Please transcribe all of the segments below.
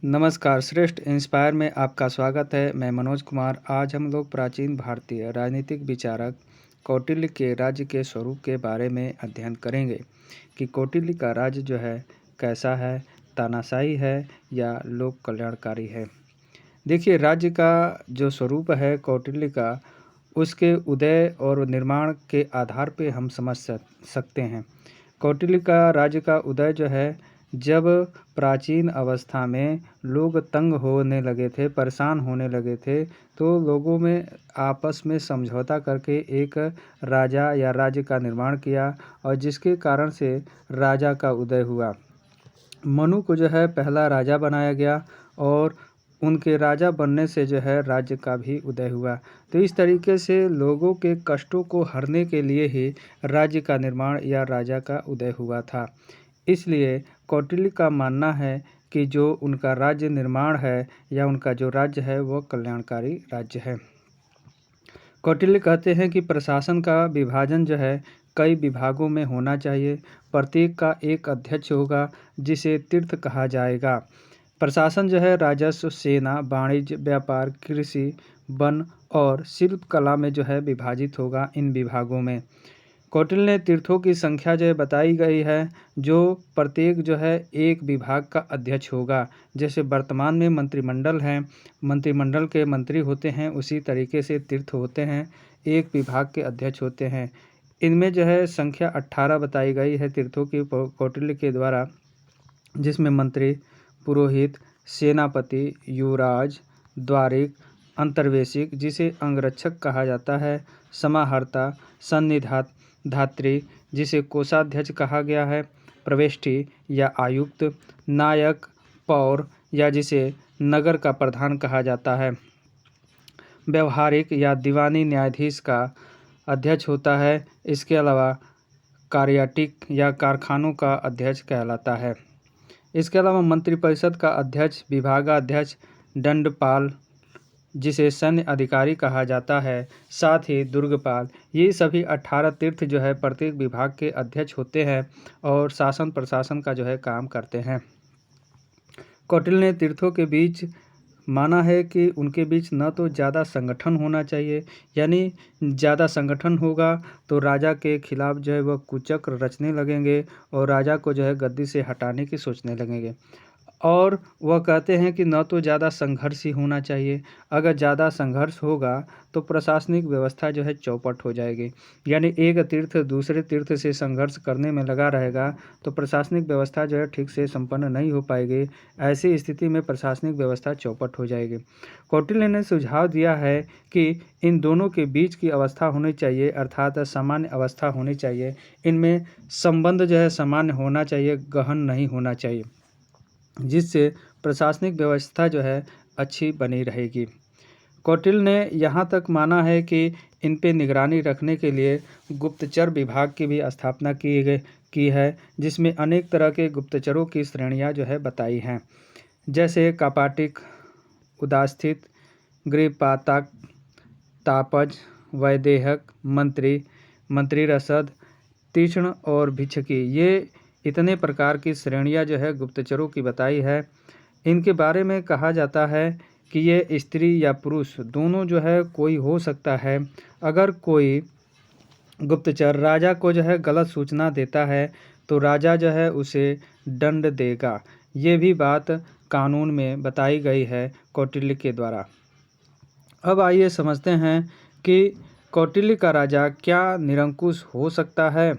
नमस्कार, श्रेष्ठ इंस्पायर में आपका स्वागत है। मैं मनोज कुमार। आज हम लोग प्राचीन भारतीय राजनीतिक विचारक कौटिल्य के राज्य के स्वरूप के बारे में अध्ययन करेंगे कि कौटिल्य का राज्य जो है कैसा है, तानाशाही है या लोक कल्याणकारी है। देखिए, राज्य का जो स्वरूप है कौटिल्य का, उसके उदय और निर्माण के आधार पे हम समझ सकते हैं। कौटिल्य का राज्य का उदय जो है, जब प्राचीन अवस्था में लोग तंग होने लगे थे, परेशान होने लगे थे, तो लोगों में आपस में समझौता करके एक राजा या राज्य का निर्माण किया और जिसके कारण से राजा का उदय हुआ। मनु को जो है पहला राजा बनाया गया और उनके राजा बनने से जो है राज्य का भी उदय हुआ। तो इस तरीके से लोगों के कष्टों को हरने के लिए ही राज्य का निर्माण या राजा का उदय हुआ था। इसलिए कौटिल्य का मानना है कि जो उनका राज्य निर्माण है या उनका जो राज्य है वो कल्याणकारी राज्य है। कौटिल्य कहते हैं कि प्रशासन का विभाजन जो है कई विभागों में होना चाहिए। प्रत्येक का एक अध्यक्ष होगा जिसे तीर्थ कहा जाएगा। प्रशासन जो है राजस्व, सेना, वाणिज्य, व्यापार, कृषि, वन और शिल्प कला में जो है विभाजित होगा इन विभागों में। कौटिल्य ने तीर्थों की संख्या जो है बताई गई है, जो प्रत्येक जो है एक विभाग का अध्यक्ष होगा। जैसे वर्तमान में मंत्रिमंडल है, मंत्रिमंडल के मंत्री होते हैं, उसी तरीके से तीर्थ होते हैं, एक विभाग के अध्यक्ष होते हैं। इनमें जो है संख्या 18 बताई गई है तीर्थों की कौटिल्य के द्वारा, जिसमें मंत्री, पुरोहित, सेनापति, युवराज, द्वारिक, अंतर्वेशिक जिसे अंगरक्षक कहा जाता है, समाहर्ता, सन्निधात्री जिसे कोषाध्यक्ष कहा गया है, प्रवेष्टि या आयुक्त, नायक, पौर या जिसे नगर का प्रधान कहा जाता है, व्यवहारिक या दीवानी न्यायाधीश का अध्यक्ष होता है। इसके अलावा कार्याटिक या कारखानों का अध्यक्ष कहलाता है। इसके अलावा मंत्रिपरिषद का अध्यक्ष, विभागाध्यक्ष, दंडपाल जिसे सैन्य अधिकारी कहा जाता है, साथ ही दुर्गपाल, ये सभी 18 तीर्थ जो है प्रत्येक विभाग के अध्यक्ष होते हैं और शासन प्रशासन का जो है काम करते हैं। कौटिल्य ने तीर्थों के बीच माना है कि उनके बीच न तो ज़्यादा संगठन होना चाहिए, यानी ज़्यादा संगठन होगा तो राजा के खिलाफ जो है वह कुचक्र रचने लगेंगे और राजा को जो है गद्दी से हटाने की सोचने लगेंगे। और वह कहते हैं कि न तो ज़्यादा संघर्ष ही होना चाहिए। अगर ज़्यादा संघर्ष होगा तो प्रशासनिक व्यवस्था जो है चौपट हो जाएगी, यानी एक तीर्थ दूसरे तीर्थ से संघर्ष करने में लगा रहेगा तो प्रशासनिक व्यवस्था जो है ठीक से संपन्न नहीं हो पाएगी। ऐसी स्थिति में प्रशासनिक व्यवस्था चौपट हो जाएगी। कौटिल्य ने सुझाव दिया है कि इन दोनों के बीच की अवस्था होनी चाहिए, अर्थात सामान्य अवस्था होनी चाहिए। इनमें संबंध जो है सामान्य होना चाहिए, गहन नहीं होना चाहिए, जिससे प्रशासनिक व्यवस्था जो है अच्छी बनी रहेगी। कौटिल्य ने यहाँ तक माना है कि इन पे निगरानी रखने के लिए गुप्तचर विभाग की भी स्थापना की है, जिसमें अनेक तरह के गुप्तचरों की श्रेणियाँ जो है बताई हैं, जैसे कपाटिक, उदास्थित, गृहपातक, तापज, वैदेहक, मंत्री, मंत्री रसद, तीक्ष्ण और भिक्षकी। ये इतने प्रकार की श्रेणियाँ जो है गुप्तचरों की बताई है। इनके बारे में कहा जाता है कि ये स्त्री या पुरुष दोनों जो है कोई हो सकता है। अगर कोई गुप्तचर राजा को जो है गलत सूचना देता है तो राजा जो है उसे दंड देगा। ये भी बात कानून में बताई गई है कौटिल्य के द्वारा। अब आइए समझते हैं कि कौटिल्य का राजा क्या निरंकुश हो सकता है।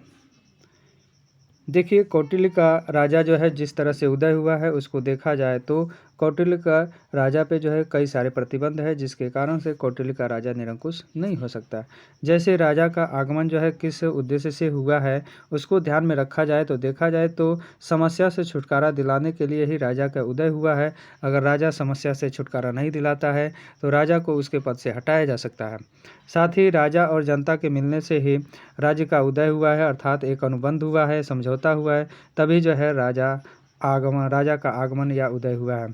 देखिए, कौटिल्य का राजा जो है जिस तरह से उदय हुआ है उसको देखा जाए तो कौटिल्य का राजा पे जो है कई सारे प्रतिबंध है, जिसके कारण से कौटिल्य का राजा निरंकुश नहीं हो सकता। जैसे राजा का आगमन जो है किस उद्देश्य से हुआ है उसको ध्यान में रखा जाए तो देखा जाए तो समस्या से छुटकारा दिलाने के लिए ही राजा का उदय हुआ है। अगर राजा समस्या से छुटकारा नहीं दिलाता है तो राजा को उसके पद से हटाया जा सकता है। साथ ही राजा और जनता के मिलने से ही राज्य का उदय हुआ है, अर्थात एक अनुबंध हुआ है, समझौता हुआ है, तभी जो है राजा का आगमन या उदय हुआ है।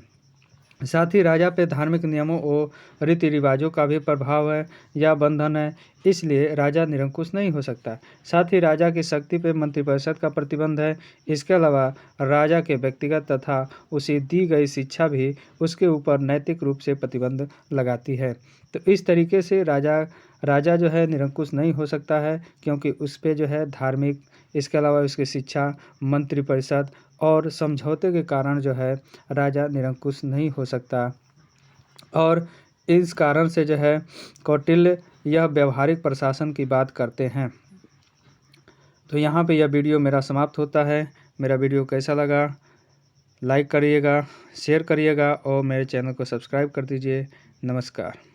साथ ही राजा पे धार्मिक नियमों और रीति रिवाजों का भी प्रभाव है या बंधन है, इसलिए राजा निरंकुश नहीं हो सकता। साथ ही राजा की शक्ति पे मंत्रिपरिषद का प्रतिबंध है। इसके अलावा राजा के व्यक्तिगत तथा उसे दी गई शिक्षा भी उसके ऊपर नैतिक रूप से प्रतिबंध लगाती है। तो इस तरीके से राजा जो है निरंकुश नहीं हो सकता है, क्योंकि उस पे जो है धार्मिक, इसके अलावा उसकी शिक्षा, मंत्रिपरिषद और समझौते के कारण जो है राजा निरंकुश नहीं हो सकता। और इस कारण से जो है कौटिल्य यह व्यवहारिक प्रशासन की बात करते हैं। तो यहाँ पे यह वीडियो मेरा समाप्त होता है। मेरा वीडियो कैसा लगा लाइक करिएगा, शेयर करिएगा और मेरे चैनल को सब्सक्राइब कर दीजिए। नमस्कार।